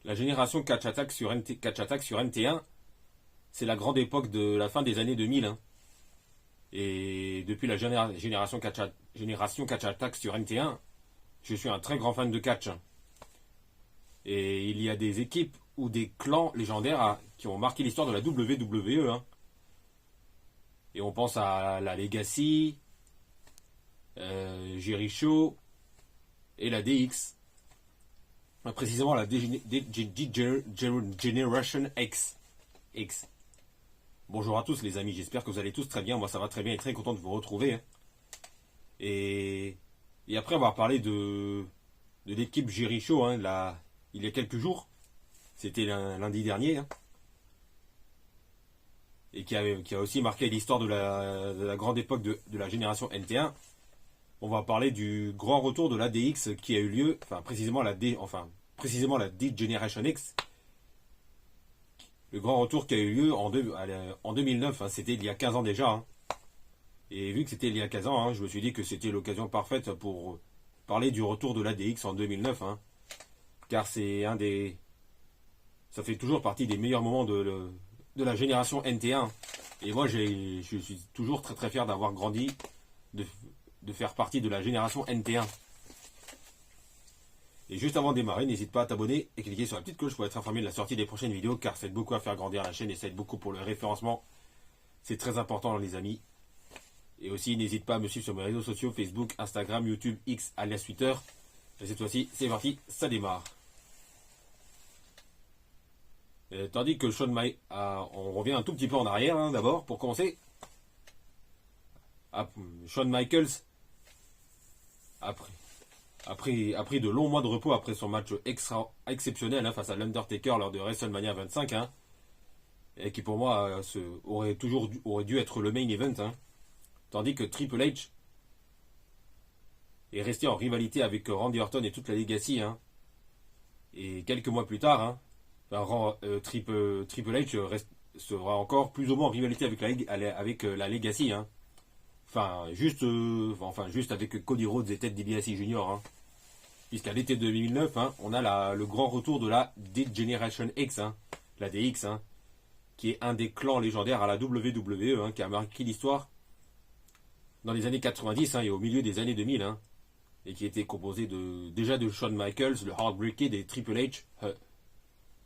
La génération Catch Attack sur NT1, c'est la grande époque de la fin des années 2000. Hein. Et depuis la génération Catch Attack sur NT1, je suis un très grand fan de catch. Hein. Et il y a des équipes ou des clans légendaires qui ont marqué l'histoire de la WWE. Hein. Et on pense à la Legacy, Jericho et la DX. Précisément la Generation X. Bonjour à tous les amis, j'espère que vous allez tous très bien. Moi ça va très bien et très content de vous retrouver. Hein. Et après on va parler de l'équipe Jericho hein, il y a quelques jours. C'était lundi dernier. Hein. Et qui a aussi marqué l'histoire de la grande époque de la génération NT1. On va parler du grand retour de la DX qui a eu lieu, précisément la D Generation X. Le grand retour qui a eu lieu en 2009, hein, c'était il y a 15 ans déjà. Hein. Et vu que c'était il y a 15 ans, hein, je me suis dit que c'était l'occasion parfaite pour parler du retour de la DX en 2009. Hein, car ça fait toujours partie des meilleurs moments de la génération NT1. Et moi, je suis toujours très très fier d'avoir grandi, de faire partie de la génération NT1. Et juste avant de démarrer, n'hésite pas à t'abonner et cliquer sur la petite cloche pour être informé de la sortie des prochaines vidéos, car ça aide beaucoup à faire grandir la chaîne et ça aide beaucoup pour le référencement. C'est très important les amis. Et aussi, n'hésite pas à me suivre sur mes réseaux sociaux, Facebook, Instagram, YouTube, X, alias Twitter. Et cette fois-ci, c'est parti, ça démarre. Tandis que on revient un tout petit peu en arrière, hein, d'abord, pour commencer. Shawn Michaels, après de longs mois de repos après son match exceptionnel hein, face à l'Undertaker lors de WrestleMania 25, hein, et qui pour moi aurait dû être le main event, hein, tandis que Triple H est resté en rivalité avec Randy Orton et toute la Legacy, hein, et quelques mois plus tard, hein, Triple H sera encore plus ou moins en rivalité avec la Legacy, hein. Juste avec Cody Rhodes et Ted DiBiase Jr. Hein. Puisqu'à l'été 2009, hein, on a le grand retour de la D-Generation X, hein, la DX, hein, qui est un des clans légendaires à la WWE, hein, qui a marqué l'histoire dans les années 90 hein, et au milieu des années 2000, hein, et qui était composé déjà de Shawn Michaels, le Heartbreaker et Triple H,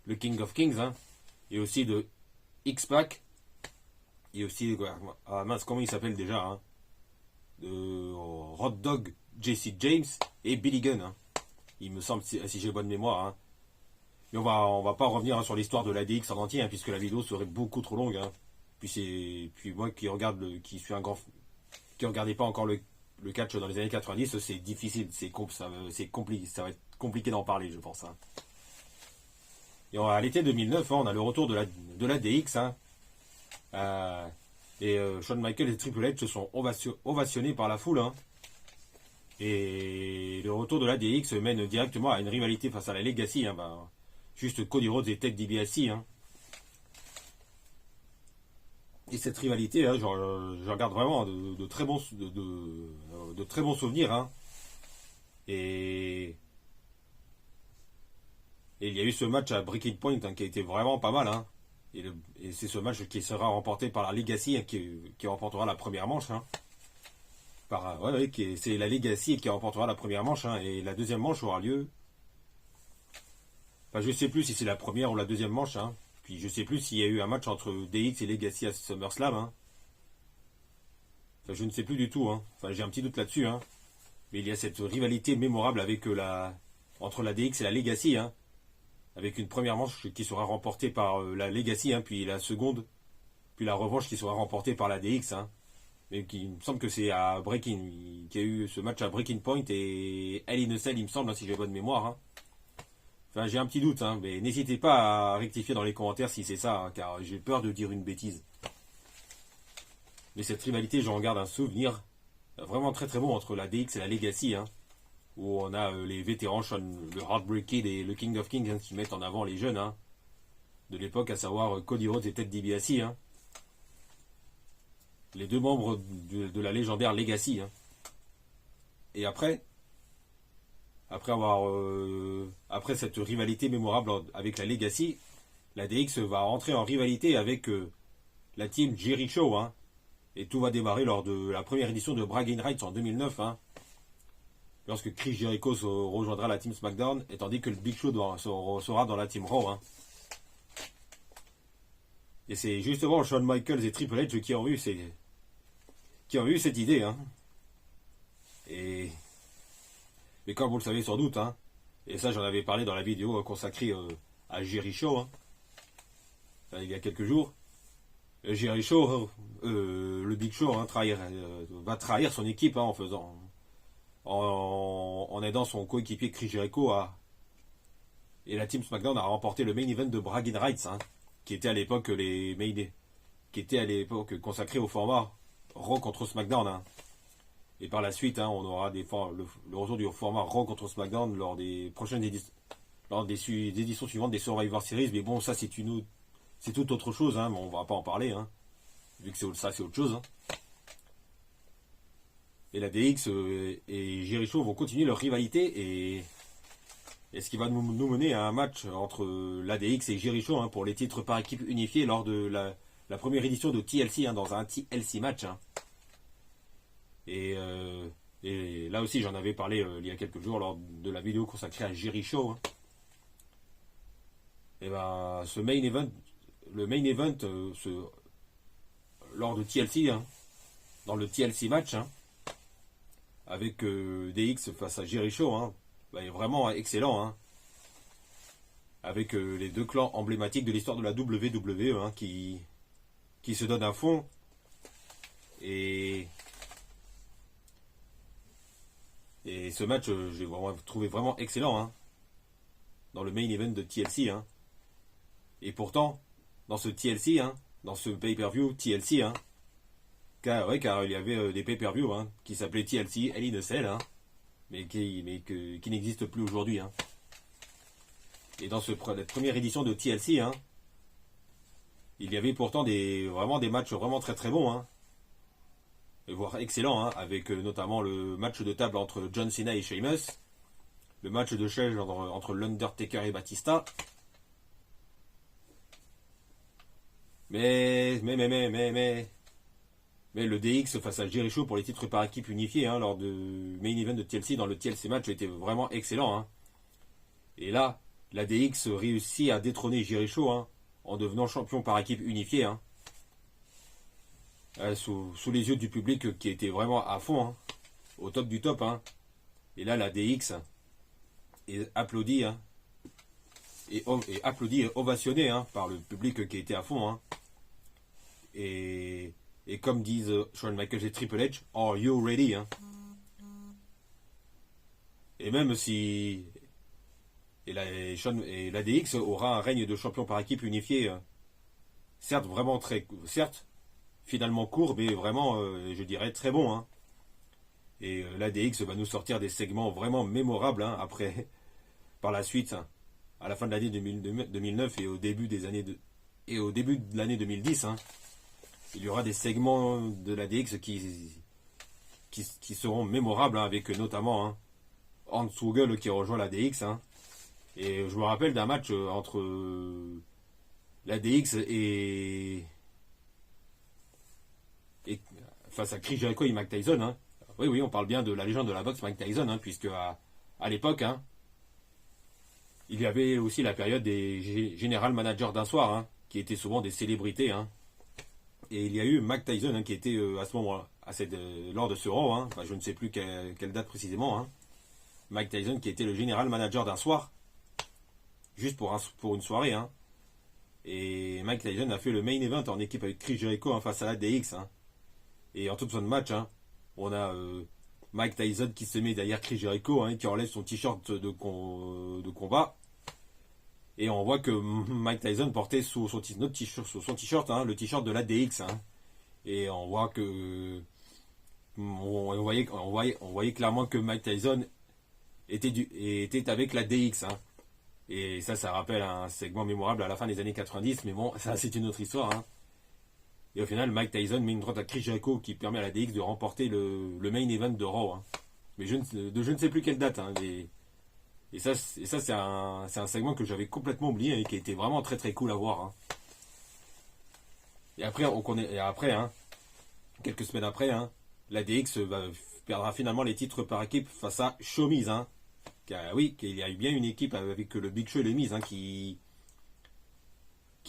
le King of Kings, hein, et aussi de X-Pac, et aussi, comment il s'appelle déjà, hein, de Road Dogg, Jesse James et Billy Gunn. Hein. Il me semble, si j'ai bonne mémoire. Hein. Mais on va pas revenir hein, sur l'histoire de la DX en entier, hein, puisque la vidéo serait beaucoup trop longue. Hein. Puis moi qui regardais pas encore le catch dans les années 90, c'est difficile, ça va être compliqué d'en parler, je pense. Hein. Et à l'été 2009, hein, on a le retour de la DX. Hein. Shawn Michaels et Triple H se sont ovationnés par la foule. Hein. Et le retour de la DX mène directement à une rivalité face à la Legacy. Hein, juste Cody Rhodes et Ted DiBiase. Hein. Et cette rivalité, hein, je regarde vraiment de très bons souvenirs. Hein. Et il y a eu ce match à Breaking Point hein, qui a été vraiment pas mal. Hein. Et c'est ce match qui sera remporté par la Legacy hein, qui remportera la première manche. Hein. C'est la Legacy qui remportera la première manche. Hein, et la deuxième manche aura lieu. Je ne sais plus si c'est la première ou la deuxième manche. Hein. Puis je ne sais plus s'il y a eu un match entre DX et Legacy à SummerSlam. Hein. Je ne sais plus du tout. Hein. J'ai un petit doute là-dessus. Hein. Mais il y a cette rivalité mémorable avec entre la DX et la Legacy. Hein. Avec une première manche qui sera remportée par la Legacy, hein, puis la seconde, puis la revanche qui sera remportée par la DX. Hein, mais il me semble que c'est à qu'il y a eu ce match à Breaking Point et Hell in a Cell, il me semble, hein, si j'ai bonne mémoire. Hein. J'ai un petit doute, hein, mais n'hésitez pas à rectifier dans les commentaires si c'est ça, hein, car j'ai peur de dire une bêtise. Mais cette rivalité, j'en garde un souvenir vraiment très très bon entre la DX et la Legacy. Hein. Où on a les vétérans, le Heartbreaker et le King of Kings hein, qui mettent en avant les jeunes hein, de l'époque, à savoir Cody Rhodes et Ted DiBiase. Hein, les deux membres de la légendaire Legacy. Hein. Et après après cette rivalité mémorable avec la Legacy, la DX va rentrer en rivalité avec la team Jericho, hein. Et tout va démarrer lors de la première édition de Bragging Rights en 2009, hein, lorsque Chris Jericho rejoindra la team SmackDown, et tandis que le Big Show sera dans la team Raw, hein. Et c'est justement Shawn Michaels et Triple H qui ont eu cette idée, hein. Mais comme vous le savez sans doute, hein, et ça j'en avais parlé dans la vidéo consacrée à Jericho, hein, il y a quelques jours, Jericho, le Big Show, hein, va trahir son équipe, hein, en aidant son coéquipier Chris Jericho et la team SmackDown a remporté le main event de Bragging Rights, hein, qui était à l'époque consacré au format Raw contre SmackDown, hein. Et par la suite, hein, on aura le retour du format Raw contre SmackDown lors des prochaines éditions suivantes des Survivor Series. Mais bon, ça c'est tout autre chose, hein, mais on va pas en parler, hein, vu que c'est autre chose, hein. Et la DX et Jericho vont continuer leur rivalité et ce qui va nous mener à un match entre l'ADX et Jericho, hein, pour les titres par équipe unifiés lors de la première édition de TLC, hein, dans un TLC match, hein. Et là aussi j'en avais parlé il y a quelques jours lors de la vidéo consacrée à Jericho, hein. Et ben le main event lors de TLC, hein, dans le TLC match, hein, avec DX face à Jericho, hein, est vraiment excellent, hein, avec les deux clans emblématiques de l'histoire de la WWE, hein, qui se donnent à fond. Et ce match, j'ai trouvé vraiment excellent, hein, dans le main event de TLC, hein. Et pourtant, dans ce TLC, hein, dans ce pay-per-view TLC, hein, car il y avait des pay-per-view, hein, qui s'appelaient TLC, Hell in a Cell, hein, mais qui n'existent plus aujourd'hui, hein. Et dans cette première édition de TLC, hein, il y avait pourtant vraiment des matchs vraiment très très bons, hein, voire excellents, hein, avec notamment le match de table entre John Cena et Sheamus, le match de chaise entre l'Undertaker et Batista. Mais le DX face à Jericho pour les titres par équipe unifiés, hein, lors de main event de TLC, dans le TLC match, était vraiment excellent, hein. Et là, la DX réussit à détrôner Jericho, hein, en devenant champion par équipe unifiée, hein, sous les yeux du public qui était vraiment à fond, hein, au top du top, hein. Et là, la DX est applaudie, hein, et ovationnée, hein, par le public qui était à fond, hein. Et comme disent Shawn Michaels et Triple H, are you ready, hein? Et même si la DX aura un règne de champion par équipe unifié, certes finalement court, mais vraiment, je dirais, très bon, hein. Et la DX va nous sortir des segments vraiment mémorables, hein, après, par la suite, hein, à la fin de l'année 2009 et au début de l'année 2010, hein. Il y aura des segments de la DX qui seront mémorables, hein, avec notamment, hein, Hans Wogel qui rejoint la DX, hein. Et je me rappelle d'un match entre la DX et face à Chris Jericho et Mike Tyson, hein. Oui, on parle bien de la légende de la boxe Mike Tyson, hein, puisque à l'époque, hein, il y avait aussi la période des général managers d'un soir, hein, qui étaient souvent des célébrités, hein. Et il y a eu Mike Tyson, hein, qui était à ce moment-là, lors de ce Raw, hein, enfin, je ne sais plus quelle date précisément, hein, Mike Tyson qui était le général manager d'un soir, juste pour une soirée, hein. Et Mike Tyson a fait le main event en équipe avec Chris Jericho, hein, face à la DX, hein. Et en toute fin de match, hein, on a Mike Tyson qui se met derrière Chris Jericho, hein, qui enlève son t-shirt de combat. Et on voit que Mike Tyson portait sous son t-shirt, hein, le t-shirt de la DX, hein. Et on voit que on voyait clairement que Mike Tyson était avec la DX, hein. Et ça rappelle un segment mémorable à la fin des années 90, mais bon, ça c'est une autre histoire, hein. Et au final, Mike Tyson met une droite à Chris Jericho qui permet à la DX de remporter le main event de Raw, hein. Mais je ne sais plus quelle date, hein, Et ça c'est un segment que j'avais complètement oublié et qui était vraiment très très cool à voir, hein. Et après, hein, quelques semaines après, hein, la DX perdra finalement les titres par équipe face à Showbiz, hein. Oui, qu'il y a eu bien une équipe avec le Big Show et le Miz, hein, qui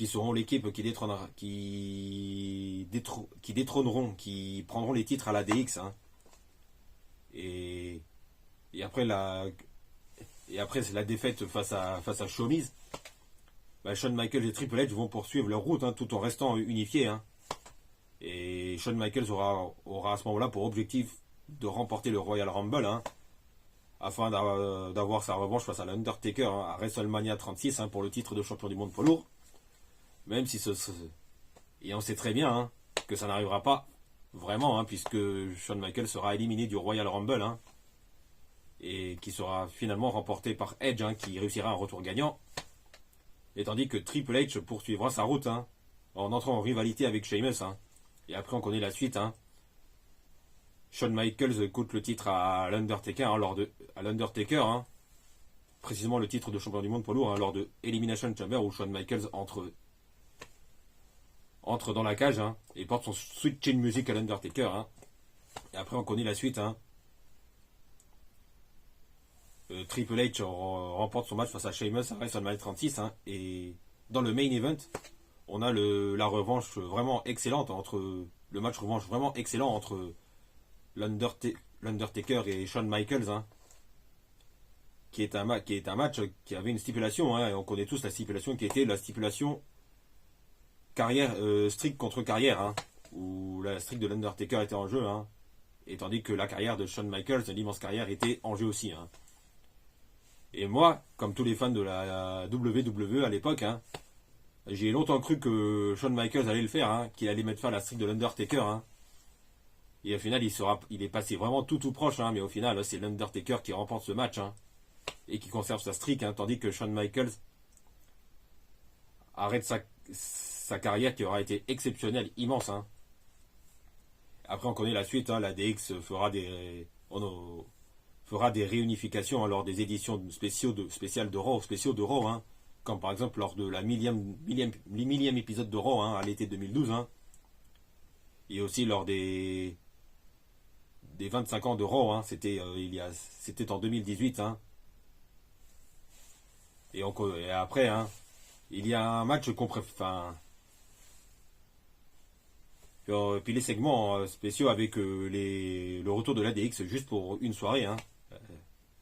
seront l'équipe qui détrôneront, qui prendront les titres à la DX, hein. Et, et après c'est la défaite face à Showbiz. Shawn Michaels et Triple H vont poursuivre leur route, hein, tout en restant unifiés, hein. Et Shawn Michaels aura à ce moment-là pour objectif de remporter le Royal Rumble, hein, afin d'avoir sa revanche face à l'Undertaker, hein, à WrestleMania 36, hein, pour le titre de champion du monde poids lourd. Même si et on sait très bien, hein, que ça n'arrivera pas vraiment, hein, puisque Shawn Michaels sera éliminé du Royal Rumble, hein, et qui sera finalement remporté par Edge, hein, qui réussira un retour gagnant. Et tandis que Triple H poursuivra sa route, hein, en entrant en rivalité avec Sheamus, hein. Et après on connaît la suite, hein. Shawn Michaels coûte le titre à l'Undertaker, hein, précisément le titre de champion du monde poids lourd, hein, lors de Elimination Chamber, où Shawn Michaels entre dans la cage, hein, et porte son Sweet Chin Music à l'Undertaker, hein. Et après on connaît la suite, hein. Triple H remporte son match face à Sheamus à WrestleMania 36, hein, et dans le main event, on a la revanche vraiment excellente le match revanche vraiment excellent entre l'Undertaker et Shawn Michaels, hein, qui est un match qui avait une stipulation, hein, et on connaît tous la stipulation qui était la stipulation carrière streak contre carrière, hein, où la streak de l'Undertaker était en jeu, hein, et tandis que la carrière de Shawn Michaels, l'immense carrière, était en jeu aussi, hein. Et moi, comme tous les fans de la WWE à l'époque, hein, j'ai longtemps cru que Shawn Michaels allait le faire, hein, qu'il allait mettre fin à la streak de l'Undertaker, hein. Et au final, il est passé vraiment tout proche, hein, mais au final, c'est l'Undertaker qui remporte ce match, hein, et qui conserve sa streak, hein, tandis que Shawn Michaels arrête sa carrière qui aura été exceptionnelle, immense, hein. Après, on connaît la suite, hein, la DX fera des réunifications, hein, lors des éditions spéciales de Raw, hein, comme par exemple lors de la millième épisode de Raw, hein, à l'été 2012, hein, et aussi lors des 25 ans de Raw, hein, c'était en 2018, hein. Et après, hein, il y a un match qu'on préfère. Puis les segments spéciaux avec le retour de l'ADX juste pour une soirée, hein,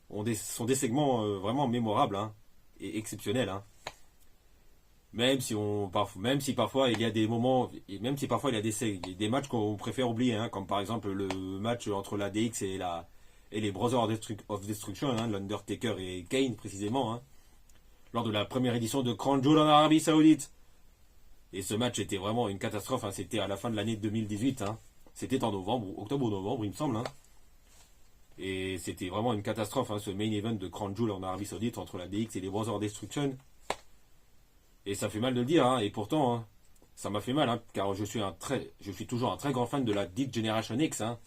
sont des segments vraiment mémorables, hein, et exceptionnels, hein. Même si parfois il y a des moments, et même si parfois il y a des matchs qu'on préfère oublier, hein, comme par exemple le match entre l'ADX et les Brothers of Destruction, hein, l'Undertaker et Kane précisément, hein, lors de la première édition de Crown Jewel en Arabie Saoudite. Et ce match était vraiment une catastrophe, hein. C'était à la fin de l'année 2018, hein. C'était en octobre ou novembre, il me semble, hein. Et c'était vraiment une catastrophe, hein, ce main event de Crown Jewel en Arabie Saoudite entre la DX et les Brothers of Destruction. Et ça fait mal de le dire, hein, et pourtant, hein, ça m'a fait mal, hein, car je suis toujours un très grand fan de la Deep Generation X, hein,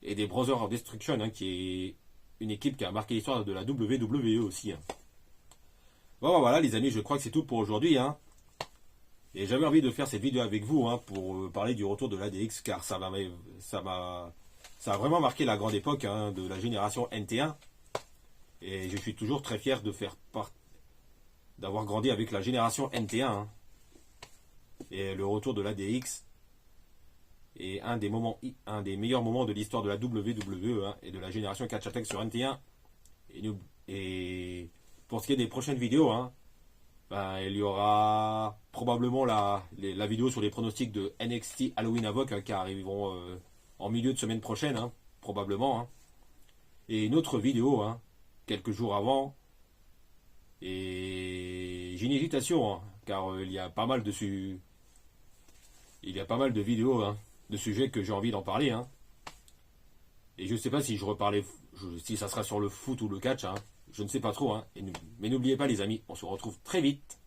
et des Brothers of Destruction, hein, qui est une équipe qui a marqué l'histoire de la WWE aussi, hein. Bon, voilà les amis, je crois que c'est tout pour aujourd'hui, hein. Et j'avais envie de faire cette vidéo avec vous, hein, pour parler du retour de l'ADX, car ça a vraiment marqué la grande époque, hein, de la génération NT1. Et je suis toujours très fier d'avoir grandi avec la génération NT1, hein. Et le retour de l'ADX est un des meilleurs moments de l'histoire de la WWE, hein, et de la génération Catch Attack sur NT1. Et pour ce qui est des prochaines vidéos, hein, il y aura probablement la vidéo sur les pronostics de NXT Halloween Havoc, hein, qui arriveront en milieu de semaine prochaine, hein, probablement, hein. Et une autre vidéo, hein, quelques jours avant. Et j'ai une hésitation, hein, car il y a pas mal de vidéos, hein, de sujets que j'ai envie d'en parler, hein. Et je ne sais pas si si ça sera sur le foot ou le catch, hein. Je ne sais pas trop, hein. Mais n'oubliez pas les amis, on se retrouve très vite.